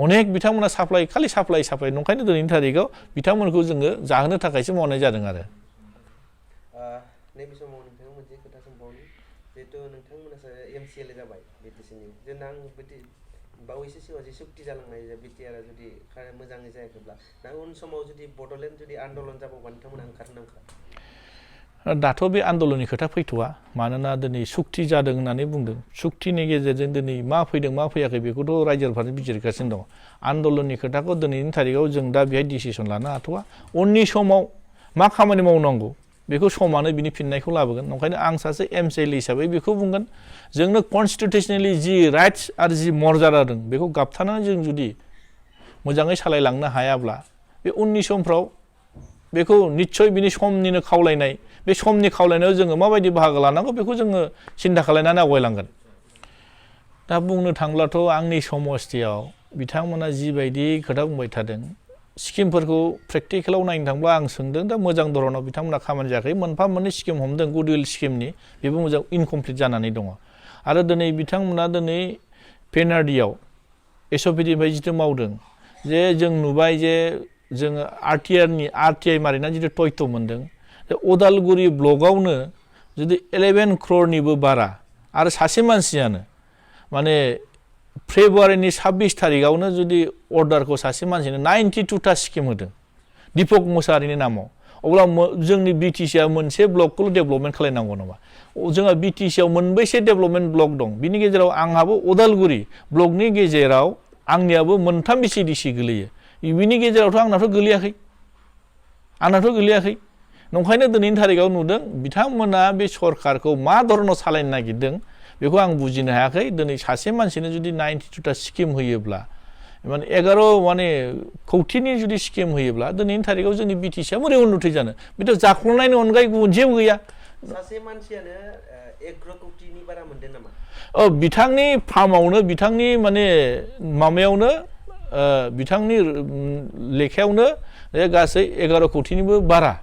अनेक बिथांमोना खालि साप्लाइ नंखायनो दिनैनि थारिखआव बिथांमोनखौ जोङो जाहोनो थाखायसो मावनाय जादों आरो
नैबे समाव नोंथाङा मोनसे खोथा सोंबावनि जिहेतु नोंथांमोना एमसिएलए जाबाय बिटिसिनि जों आं बावैसो सिगां जि सुक्ति जालांनाय जे बिटिआरआ जुदि मोजाङै जायाखैब्ला दा उन समाव जुदि बड'लेण्ड जुदि आन्दलन जाबावबा नोंथांमोना ओंखारनो नांखार
दाथ' बे आन्दलननि खोथा फैथ'वा मानोना दिनै सुक्ति जादों होननानै बुंदों सुक्तिनि गेजेरजों दिनै मा फैदों मा फैयाखै बेखौथ' रायजोफोरा बिजिरगासिनो दङ आन्दलननि खोथाखौ दिनैनि थारिखआव जों दा बेहाय डिसिसन लानो हाथ'वा उननि समाव मा खामानि मावनांगौ बेखौ समानो बिनि फिननायखौ लाबोगोन ओंखायनो आं सासे एमसिएलए हिसाबै बेखौ बुंगोन जोंनो कनस्टिटिउसनेलि जि राइट्स आरो जि मर्यादा दं बेखौ गाबथानानै जों जुदि मोजाङै सालायलांनो हायाब्ला बे उननि समफ्राव बेखौ निस्सय बिनि समनिनो खावलायनाय बे समनि खावलायनायाव जोङो माबायदि बाहागो लानांगौ बेखौ जोङो सिन्था खालायनानै आवगायलांगोन दा बुंनो थांब्लाथ' आंनि समस्थियाव बिथांमोना जिबायदि खोथा बुंबाय थादों स्किमफोरखौ प्रेक्टिकेलाव नायनो थांब्ला आं सोंदों दा मोजां धरनाव बिथांमोना खामानि जायाखै मोनफा मोननै स्किम हमदों गुडविल स्किमनि बेबो मोजां इनकमप्लिट जानानै दङ आरो दिनै बिथांमोना दिनै पेनारडियाव एसअपिनिफ्राय जिथु मावदों जे जों नुबाय जे जोङो आरटिआइ मारिनानै जिथु तयथ' मोनदों उदालगुरि ब्लकआवनो जुदि 11 crorनिबो बारा आरो सासे मानसियानो माने फेब्रुवारिनि 26 थारिखआवनो जुदि अर्डारखौ सासे मानसिनो 92टा स्किम होदों दीपक मुसाहारिनि नामाव अब्ला जोंनि बिटिसिआ मोनसे ब्लकखौल' डेभेलपमेन्ट खालायनांगौ नामा जोंहा बिटिसिआव मोनबैसे डेभेलपमेन्ट ब्लक दं बिनि गेजेराव आंहाबो उदालगुरि ब्लकनि गेजेराव आंनियाबो मोनथाम बिसिडिसि गोलैयो बिनि गेजेरावथ' आंनाथ' गोलैयाखै नंखायनो दिनैनि थारिखआव नुदों बिथांमोना बे सरकारखौ मा धरनाव सालायनो नागिरदों बेखौ आं बुजिनो हायाखै दिनै सासे मानसिनो जुदि 92टा स्किम होयोब्ला माने 11 कौटिनि जुदि स्किम होयोब्ला दिनैनि थारिखआव जोंनि बिटिसिआ बोरै उन्नति जानो बेथ' जाख्ल'नायनि अनगायै गुबुन जेबो गैया
सासे मानसियानो 11 कौटिनि बारा मोनदों नामा
बिथांनि फार्मावनो बिथांनि माने माबायावनो बिथांनि लेखायावनो गासै 11 कौटिनिबो बारा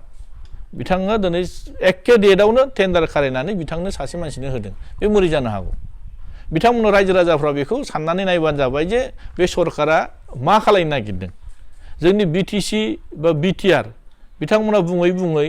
बिथाङा दिनै एखे डेटआवनो टेन्डार खारायनानै बिथांनो सासे मानसिनो होदों बे बोरै जानो हागौ बिथांमोना रायजो राजाफ्रा बेखौ साननानै नायबानो जाबाय जे बे सरकारा मा खालायनो नागिरदों जोंनि बिटिसि बा बिटिआर बिथांमोना बुङै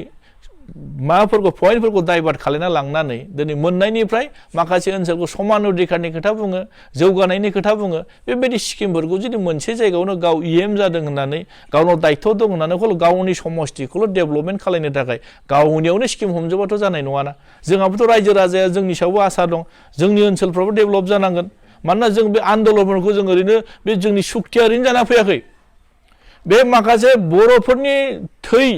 माबाफोरखौ पइन्टफोरखौ डाइभार्ट खालायना लांनानै दिनै मोननायनिफ्राय माखासे ओनसोलखौ समान अधिकारनि खोथा बुङो जौगानायनि खोथा बुङो बेबायदि स्किमफोरखौ जुदि मोनसे जायगायावनो गाव इएम जादों होननानै गावनाव दायित्व दं होननानै गावनि समस्थिखौल' डेभेलपमेन्ट खालायनो थाखाय गावनियावनो स्किम हमजोबाथ' जानाय नङाना जोंहाबोथ' रायजो राजाया जोंनि सायावबो आसा दं जोंनि ओनसोलफ्राबो डेभेलप जानांगोन मानोना जों बे आन्दलनफोरखौ जों ओरैनो बे जोंनि सुक्तिया ओरैनो जाना फैयाखै बे माखासे बर'फोरनि थै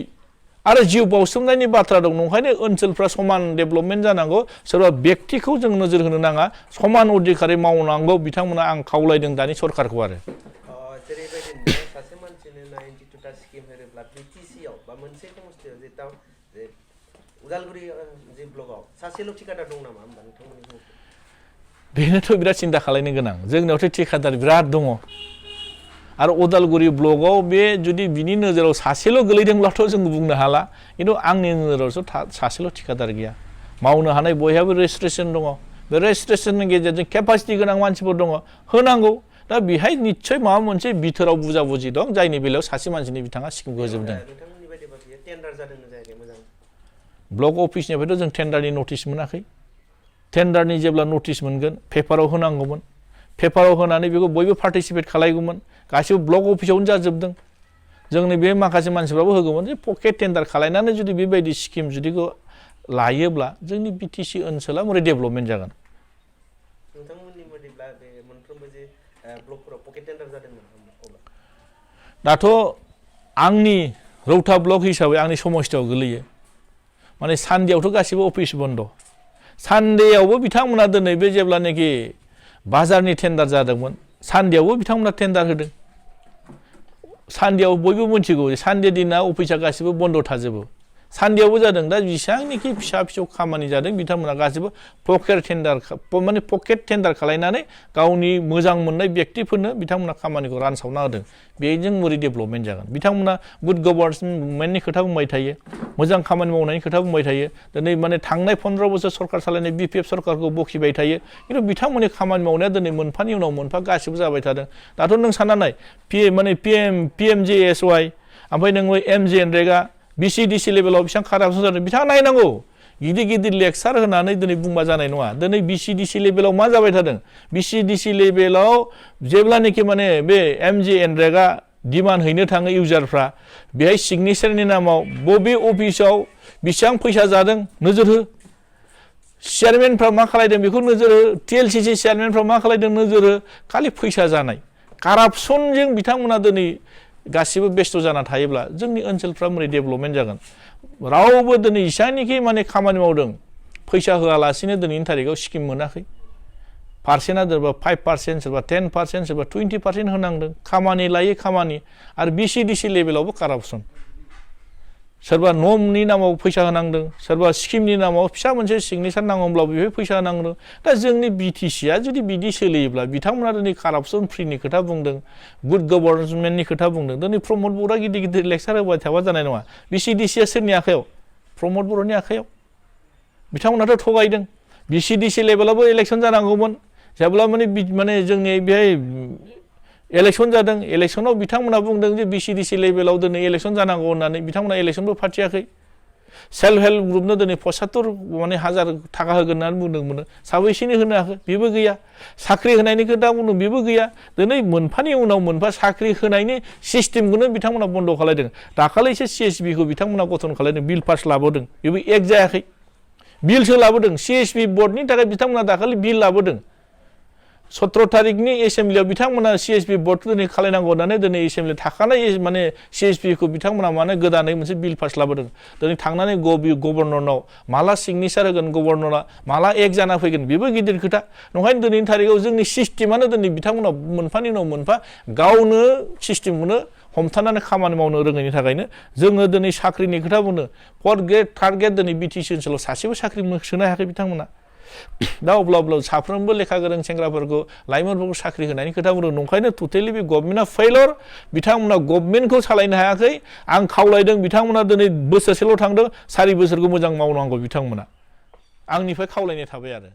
आरो जिउ बावसोमनायनि बाथ्रा दं नंखायनो ओनसोलफ्रा समान डेभेलपमेन्ट जानांगौ सोरबा व्यक्तिखौ जों नोजोर होनो नाङा समान अधिकारि मावनांगौ बिथांमोना आं खावलायदों दानि सरकारखौ आरो
जेरैबायदि सासे मानसिनो 92टा स्किम होयोब्ला बिटिसिआव बा मोनसे समस्थियाव जे उदालगुरि जे ब्लकआव सासेल' थिकादार दं नामा होमबा नोंथांमोननि
बेनोथ' बिराद सिन्था खालायनो गोनां जोंनियावथ' थिकादार बिराद दङ आरो उदालगुरि ब्लकआव बे जुदि बिनि नोजोराव सासेल' गोलैदोंब्लाथ' जों बुंनो हाला खिन्थु आंनि नोजोरावथ' सासेल' थिकादार गैया मावनो हानाय बयहाबो रेजिस्ट्रेसन दङ बे रेजिस्ट्रेसननि गेजेरजों केपासिटि गोनां मानसिफोर दङ होनांगौ दा बेहाय निस्सय माबा मोनसे बिथोराव बुजाबुजि दं जायनि बेलायाव सासे मानसिनि बिथाङा स्किमखौ होजोबदों
नोंथांमोननि बायदिबा बियो टेन्डार जादोंना जायाखै मोजां
ब्लक अफिसनिफ्रायथ' जों टेन्डारनि नटिस मोनाखै टेन्डारनि जेब्ला नटिस मोनगोन पेपाराव होनांगौमोन पेपाराव होनानै बेखौ बयबो पार्टिसिपेट खालायगौमोन गासिबो ब्लक अफिसावनो जाजोबदों जोंनि बे माखासे मानसिफ्राबो होगौमोन जे पकेट टेन्डार खालायनानै जुदि बेबायदि स्किम जुदिखौ लायोब्ला जोंनि बिटिसि ओनसोला बोरै डेभेलपमेन्ट जागोन
नोंथांमोननि बायदिब्ला बे मोनफ्रोमबो जे ब्लकफोराव पकेट टेन्डार जादोंमोन
दाथ' आंनि रौता ब्लक हिसाबै आंनि समस्थियाव गोलैयो माने सानदेयावथ' गासिबो अफिस बन्द सानदेयावबो बिथांमोना दिनै बे जेब्लानाखि बाजारनि टेन्डार जादोंमोन सानदेयावबो बिथांमोना टेन्डार होदों सानदेयाव बयबो मिथिगौ सानदे दिना अफिसा गासिबो बन्द थाजोबो सानदेयावबो जादों दा जेसेबांनाखि फिसा फिसौ खामानि जादों बिथांमोना गासिबो पकेट टेन्डार खालायनानै गावनि मोजां मोननाय व्यक्तिफोरनो बिथांमोना खामानिखौ रानसावना होदों बेजों बोरै डेभेलपमेन्ट जागोन बिथांमोना गुड गभर्नमेन्टनि खोथा बुंबाय थायो मोजां खामानि मावनायनि खोथा बुंबाय थायो दिनै माने थांनाय 15 बोसोर सरकार सालायनाय बिपिएफ सरकारखौ बखिबाय थायो खिन्थु बिथांमोननि खामानि मावनाया दिनै मोनफानि उनाव मोनफा गासिबो जाबाय थादों दाथ' नों सानना नाय पिएमजेएसवाइ ओमफ्राय नोङो एमजेएनरेगा बिसिडिसि लेभेलाव बेसेबां कारापसन जादों बिथाङा नायनांगौ गिदिर गिदिर लेक्सार होनानै दिनै बुंबा जानाय नङा दिनै बिसिडिसि लेभेलाव मा जाबाय थादों बिसिडिसि लेभेलाव जेब्लानाखि माने बे एमजेएनरेगा डिमान्ड हैनो थाङो इउजारफ्रा बेहाय सिगनेचारनि नामाव बबे अफिसाव बेसेबां फैसा जादों नोजोर हो चेयारमेनफ्रा मा खालायदों बेखौ नोजोर हो टिएलसिसि चेयारमेनफ्रा मा खालायदों नोजोर हो खालि फैसा जानाय कारापसनजों बिथांमोना दिनै गासिबो बेस्थ' जाना थायोब्ला जोंनि ओनसोलफ्रा बोरै डेभेलपमेन्ट जागोन रावबो दिनै इसांनिखि माने खामानि मावदों फैसा होआलासिनो दिनैनि थारिखआव स्किम मोनाखै पार्सेन्टआ सोरबा 5% सोरबा 10% सोरबा 20% होनांदों खामानि लायै खामानि आरो बिसिडिसि लेभेलावबो कारापसन सोरबा न'नि नामाव फैसा होनांदों सोरबा स्किमनि नामाव फिसा मोनसे सिगनेचार नांगौब्लाबो बेहाय फैसा होनांदों दा जोंनि बिटिसिआ जुदि बिदि सोलियोब्ला बिथांमोना दिनै कारापसन फ्रिनि खोथा बुंदों गुड गभर्नमेन्टनि खोथा बुंदों दिनै प्रमद बर'आ गिदिर गिदिर लेक्सार होबाय थाबा जानाय नङा बिसिडिसिआ सोरनि आखायाव प्रमद बर'नि आखायाव बिथांमोनाथ' थगायदों बिसिडिसि लेभेलावबो इलेक्सन जानांगौमोन जेब्ला माने जोंनि बेहाय इलेक्सन जादों इलेक्सनाव बिथांमोना बुंदों जे बिसिडिसि लेभेलाव दिनै इलेक्सन जानांगौ होननानै बिथांमोना इलेक्सनबो फाथियाखै सेल्फ हेल्प ग्रुपनो दिनै 75 माने हाजार थाखा होगोन होननानै बुंदोंमोन साबैसेनो होनो हाखो बेबो गैया साख्रि होनायनि खोथा बुंदों बेबो गैया दिनै मोनफानि उनाव मोनफा साख्रि होनायनि सिस्टेमखौनो बिथांमोना बन्द खालायदों दाखालिसो सिएसबिखौ बिथांमोना गठन खालायदों बिल पास लाबोदों बेबो एक जायाखै बिलसो लाबोदों सिएसबि बर्डनि थाखाय बिथांमोना दाखालि बिल लाबोदों 17 तारिखनि एसेम्ब्लियाव बिथांमोना सिएसपि बर्डखौ दिनै खालायनांगौ होननानै दिनै एसेम्ब्लि थाखानाय माने सिएसपिखौ बिथांमोना माने गोदानै मोनसे बिल पास लाबोदों दिनै थांनानै गभर्नरनाव माला सिगनेचार होगोन गभर्नरा माला एक जाना फैगोन बेबो गिदिर खोथा नंखायनो दिनैनि तारिखआव जोंनि सिस्टेमानो दिनै बिथांमोना मोनफानि उनाव मोनफा गावनो सिस्टेमखौनो हमथानानै खामानि मावनो रोङैनि थाखायनो जोङो दिनै साख्रिनि खोथा बुंनो 4th ग्रेड 3rd ग्रेड दिनै बिटिसि ओनसोलाव सासेबो साख्रि सोनो हायाखै बिथांमोना दा अब्ला साफ्रोमबो लेखा गोरों सेंग्राफोरखौ लाइमोनफोरखौ साख्रि होनायनि खोथा बुंदों नंखायनो टटेलि बे गभर्नमेन्टआ फेलर बिथांमोना गभर्नमेन्टखौ सालायनो हायाखै आं खावलायदों बिथांमोना दिनै बोसोरसेल' थांदों 4 बोसोरखौ मोजां मावनांगौ बिथांमोना आंनिफ्राय खावलायनाय थाबाय आरो